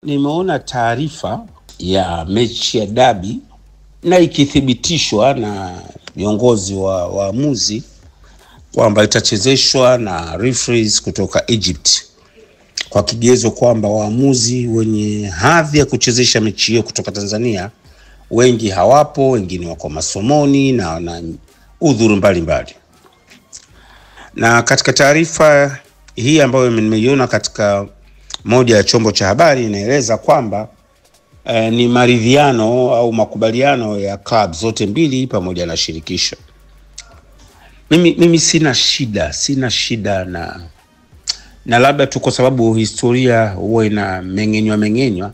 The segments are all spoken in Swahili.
Nimeona taarifa ya mechi ya dabi na ikithibitishwa na viongozi wa waamuzi kwamba itachezeshwa na referees kutoka Egypt, kwa kigezo kwamba waamuzi wenye hadhi ya kuchezesha mechi hiyo kutoka Tanzania wengi hawapo, wengine wako masomoni na udhuru mbalimbali. Na katika taarifa hii ambayo nimeiona katika moja ya chombo cha habari, inaeleza kwamba ni maridhiano au makubaliano ya club zote mbili pamoja na shirikisho. Mimi sina shida na labda tu kwa sababu historia huwa ina mengenywa,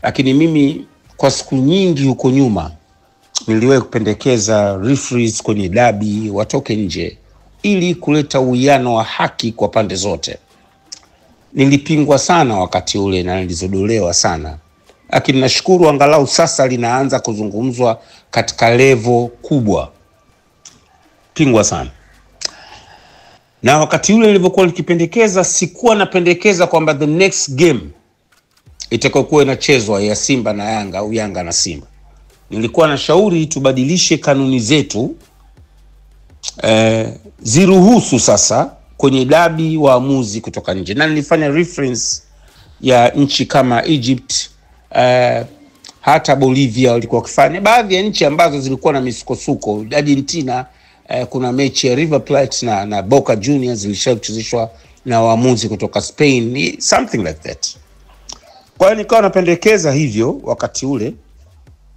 lakini mimi kwa siku nyingi huko nyuma niliwahi kupendekeza referees kwenye dabi watoke nje ili kuleta uwiano wa haki kwa pande zote. Nilipingwa sana wakati ule na nilizodolewa sana, lakini nashukuru angalau sasa linaanza kuzungumzwa katika level kubwa. Pingwa sana. Na wakati ule nilivyokuwa nikipendekeza, sikuwa napendekeza kwamba the next game itakokuwa inachezwa ya Simba na Yanga au Yanga na Simba. Nilikuwa na shauri tubadilishe kanuni zetu, ziruhusu sasa kwenye dabi waamuzi kutoka nje. Na nilifanya reference ya nchi kama Egypt, hata Bolivia walikuwa wakifanya, baadhi ya nchi ambazo zilikuwa na misukosuko. Argentina, kuna mechi ya River Plate na Boca Juniors zilishakuchezeshwa na waamuzi kutoka Spain, something like that. Kwa hiyo nikawa napendekeza hivyo wakati ule,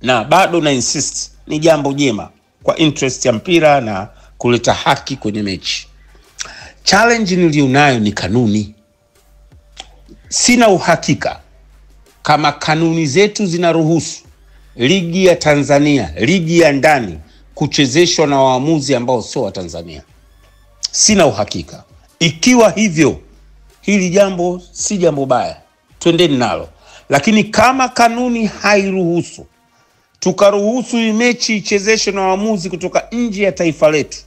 na bado na insist ni jambo jema kwa interest ya mpira na kuleta haki kwenye mechi. Challenge nilionayo ni kanuni. Sina uhakika kama kanuni zetu zinaruhusu ligi ya Tanzania, ligi ya ndani, kuchezeshwa na waamuzi ambao sio wa Tanzania. Sina uhakika. Ikiwa hivyo, hili jambo si jambo baya, twendeni nalo. Lakini kama kanuni hairuhusu, tukaruhusu hii mechi ichezeshwe na waamuzi kutoka nje ya taifa letu,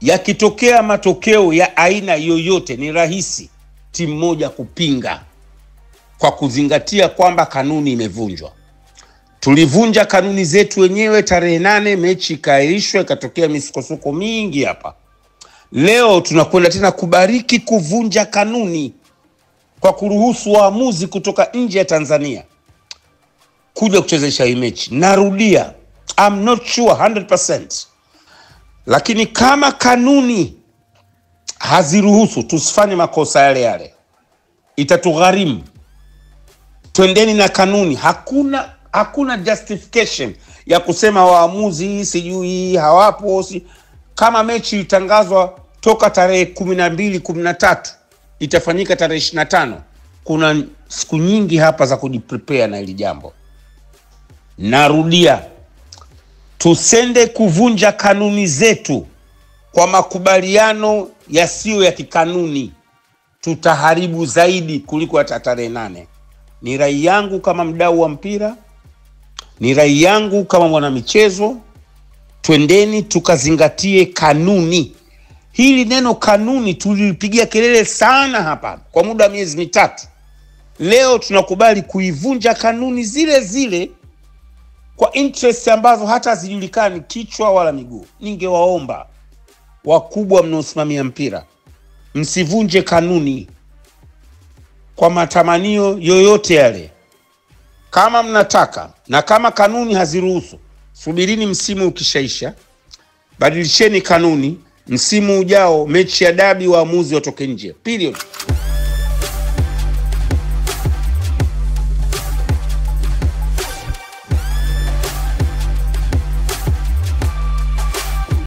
yakitokea matokeo ya aina yoyote, ni rahisi timu moja kupinga kwa kuzingatia kwamba kanuni imevunjwa. Tulivunja kanuni zetu wenyewe tarehe 8, mechi ikaahirishwa, ikatokea misukosuko mingi hapa. Leo tunakwenda tena kubariki kuvunja kanuni kwa kuruhusu waamuzi kutoka nje ya Tanzania kuja kuchezesha hii mechi. Narudia, I'm not sure 100%. Lakini kama kanuni haziruhusu, tusifanye makosa yale yale. Itatugharimu. Twendeni na kanuni. Hakuna justification ya kusema waamuzi sijui hawapo. Kama mechi itangazwa toka tarehe 12, 13, itafanyika tarehe 25. Kuna siku nyingi hapa za kujiprepare na hili jambo. Narudia, tusende kuvunja kanuni zetu kwa makubaliano yasiyo ya kikanuni. Tutaharibu zaidi kuliko hata tarehe 8. Ni rai yangu kama mdau wa mpira, ni rai yangu kama mwanamichezo, twendeni tukazingatie kanuni. Hili neno kanuni tulipigia kelele sana hapa kwa muda wa miezi mitatu. Leo tunakubali kuivunja kanuni zile zile kwa interest ambazo hata hazijulikani kichwa wala miguu. Ningewaomba wakubwa mnaosimamia mpira, msivunje kanuni kwa matamanio yoyote yale. Kama mnataka, na kama kanuni haziruhusu, subirini msimu ukishaisha, badilisheni kanuni. Msimu ujao mechi ya dabi waamuzi watoke nje. Period.